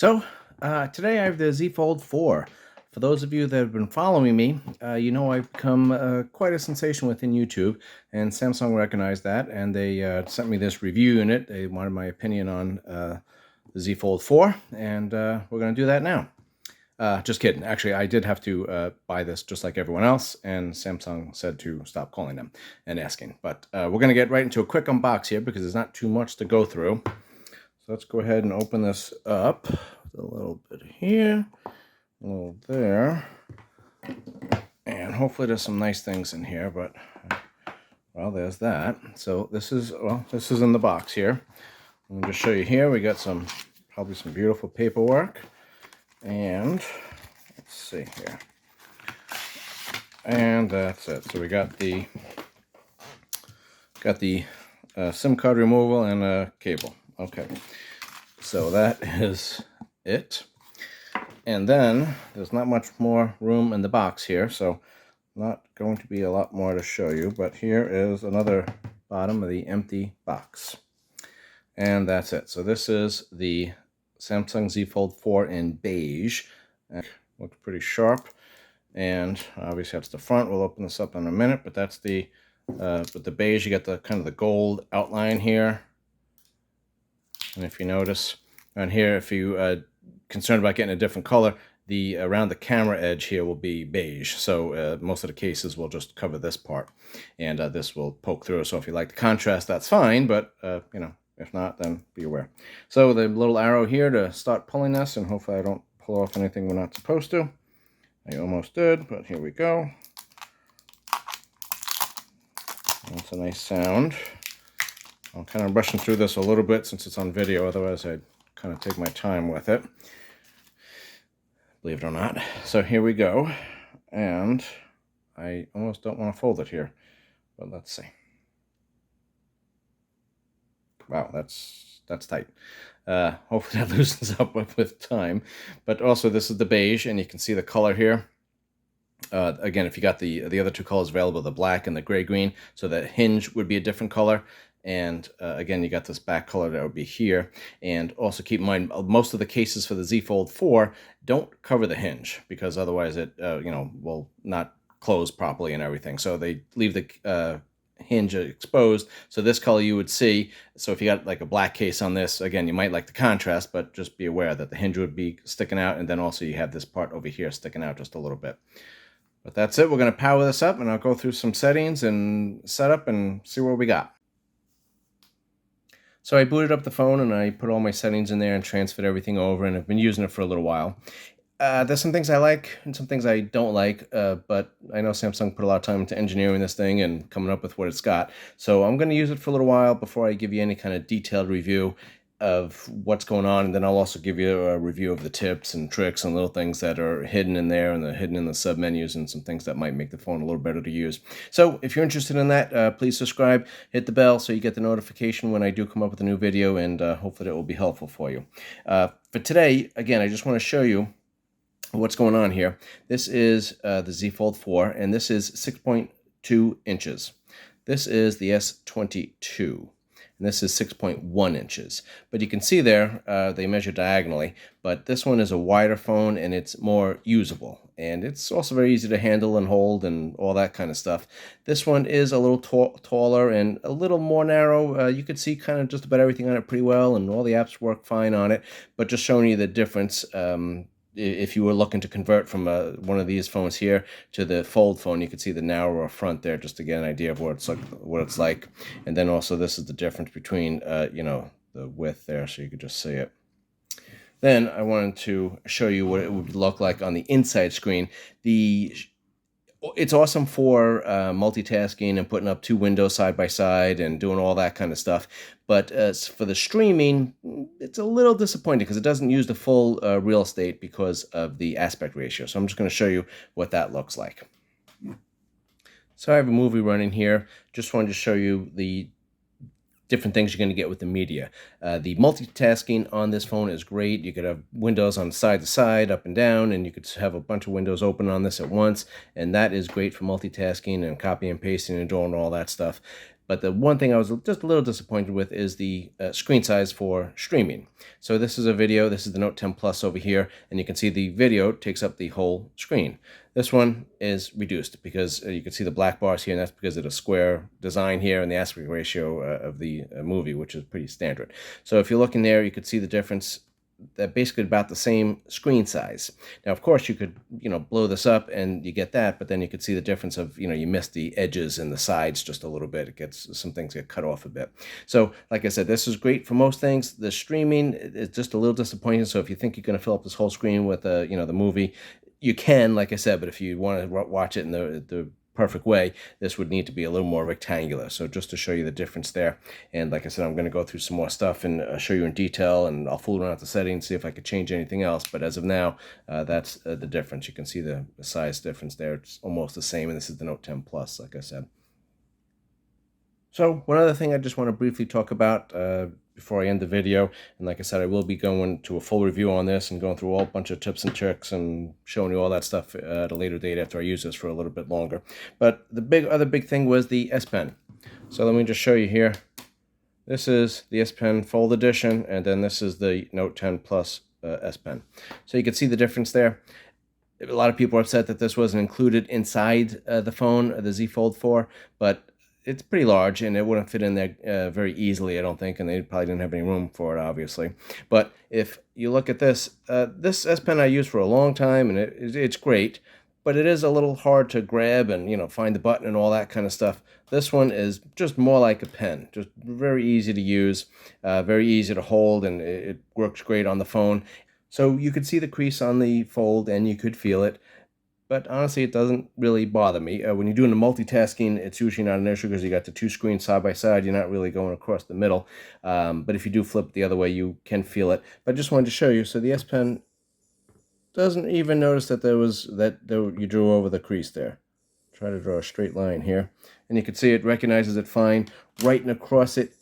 Today I have the Z Fold 4. For those of you that have been following me, you know I've become quite a sensation within YouTube, and Samsung recognized that, and they sent me this review unit. They wanted my opinion on the Z Fold 4, and we're going to do that now. Just kidding. Actually, I did have to buy this just like everyone else, and Samsung said to stop calling them and asking. But we're going to get right into a quick unbox here because there's not too much to go through. So let's go ahead and open this up. A little bit here, a little there, and hopefully there's some nice things in here, but well, there's that. So this is in the box here. Let me just show you here. We got probably some beautiful paperwork, and let's see here. And that's it. So we got the SIM card removal and a cable. Okay, so that is it. And then there's not much more room in the box here, so not going to be a lot more to show you, but here is another bottom of the empty box. And that's it. So this is the Samsung Z Fold 4 in beige. Looks pretty sharp, and obviously that's the front. We'll open this up in a minute, but that's with the beige, you get the kind of the gold outline here. And if you notice around here, if you concerned about getting a different color, around the camera edge here will be beige. So most of the cases will just cover this part, and this will poke through. So if you like the contrast, that's fine, but you know, if not, then be aware. So the little arrow here to start pulling this, and hopefully I don't pull off anything we're not supposed to. I almost did, but here we go. That's a nice sound. I'm kind of rushing through this a little bit since it's on video, otherwise I'd kind of take my time with it, believe it or not. So here we go, and I almost don't want to fold it here, but let's see. Wow, that's tight. Hopefully that loosens up with time. But also this is the beige, and you can see the color here. Again, if you got the other two colors available, the black and the gray-green, so the hinge would be a different color. And again, you got this back color that would be here. And also keep in mind, most of the cases for the Z Fold 4 don't cover the hinge, because otherwise it will not close properly and everything. So they leave the hinge exposed. So this color you would see. So if you got like a black case on this, again, you might like the contrast, but just be aware that the hinge would be sticking out. And then also you have this part over here sticking out just a little bit. But that's it. We're going to power this up, and I'll go through some settings and setup and see what we got. So I booted up the phone, and I put all my settings in there and transferred everything over, and I've been using it for a little while. There's some things I like and some things I don't like, but I know Samsung put a lot of time into engineering this thing and coming up with what it's got. So I'm going to use it for a little while before I give you any kind of detailed review of what's going on, and then I'll also give you a review of the tips and tricks and little things that are hidden in there and hidden in the sub menus, and some things that might make the phone a little better to use. So if you're interested in that, please subscribe, hit the bell so you get the notification when I do come up with a new video, and hopefully it will be helpful for you. For today, again, I just want to show you what's going on here. This is the Z Fold 4, and this is 6.2 inches. This is the S22. And this is 6.1 inches. But you can see there, they measure diagonally, but this one is a wider phone and it's more usable. And it's also very easy to handle and hold and all that kind of stuff. This one is a little taller and a little more narrow. You can see kind of just about everything on it pretty well, and all the apps work fine on it. But just showing you the difference, if you were looking to convert from one of these phones here to the fold phone, you could see the narrower front there, just to get an idea of what it's like. And then also this is the difference between the width there, so you could just see it. Then I wanted to show you what it would look like on the inside screen. It's awesome for multitasking and putting up two windows side by side and doing all that kind of stuff. But for the streaming, it's a little disappointing because it doesn't use the full real estate because of the aspect ratio. So I'm just going to show you what that looks like. So I have a movie running here. Just wanted to show you the different things you're going to get with the media. The multitasking on this phone is great. You could have windows on side to side, up and down, and you could have a bunch of windows open on this at once, and that is great for multitasking and copy and pasting and doing all that stuff. But the one thing I was just a little disappointed with is the screen size for streaming. So this is a video, this is the Note 10 Plus over here, and you can see the video takes up the whole screen. This one is reduced because you can see the black bars here, and that's because of the square design here and the aspect ratio of the movie, which is pretty standard. So if you look in there, you could see the difference. That basically about the same screen size. Now, of course, you could, blow this up and you get that, but then you could see the difference of, you miss the edges and the sides just a little bit. It gets, some things get cut off a bit. So, like I said, this is great for most things. The streaming is just a little disappointing. So if you think you're going to fill up this whole screen with, the movie, you can, like I said, but if you want to watch it in the perfect way, this would need to be a little more rectangular. So just to show you the difference there. And like I said, I'm going to go through some more stuff and show you in detail, and I'll fool around with the settings, see if I could change anything else. But as of now, that's the difference. You can see the size difference there. It's almost the same, and this is the Note 10 Plus, like I said. So one other thing I just want to briefly talk about before I end the video, and like I said, I will be going to a full review on this and going through a bunch of tips and tricks and showing you all that stuff at a later date after I use this for a little bit longer. But the other big thing was the S Pen. So let me just show you here. This is the S Pen Fold Edition, and then this is the Note 10 Plus S Pen. So you can see the difference there. A lot of people are upset that this wasn't included inside the phone, the Z Fold 4, but it's pretty large, and it wouldn't fit in there very easily, I don't think, and they probably didn't have any room for it, obviously. But if you look at this, this S Pen I used for a long time, and it's great, but it is a little hard to grab and, find the button and all that kind of stuff. This one is just more like a pen, just very easy to use, very easy to hold, and it works great on the phone. So you could see the crease on the fold, and you could feel it. But honestly, it doesn't really bother me. When you're doing the multitasking, it's usually not an issue because you got the two screens side by side. You're not really going across the middle. But if you do flip the other way, you can feel it. But I just wanted to show you. So the S Pen doesn't even notice that you drew over the crease there. Try to draw a straight line here. And you can see it recognizes it fine. Writing across it,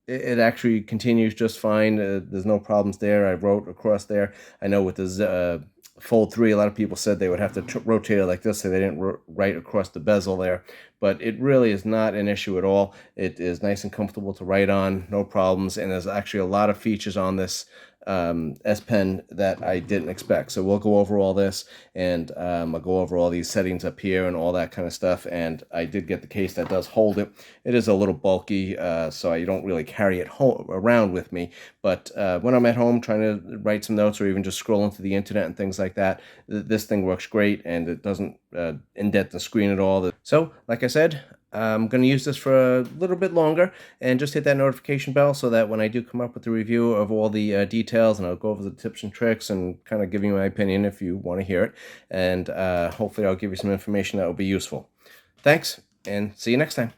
it actually continues just fine. There's no problems there. I wrote across there. I know with the Fold 3, a lot of people said they would have to rotate it like this so they didn't write across the bezel there. But it really is not an issue at all. It is nice and comfortable to write on, no problems. And there's actually a lot of features on this S Pen that I didn't expect. So we'll go over all this, and I'll go over all these settings up here and all that kind of stuff. And I did get the case that does hold it. It is a little bulky, so I don't really carry it around with me. But when I'm at home trying to write some notes or even just scrolling through the internet and things like that, this thing works great, and it doesn't indent the screen at all. So, like I said, I'm going to use this for a little bit longer, and just hit that notification bell so that when I do come up with a review of all the details, and I'll go over the tips and tricks and kind of give you my opinion if you want to hear it, and hopefully I'll give you some information that will be useful. Thanks, and see you next time.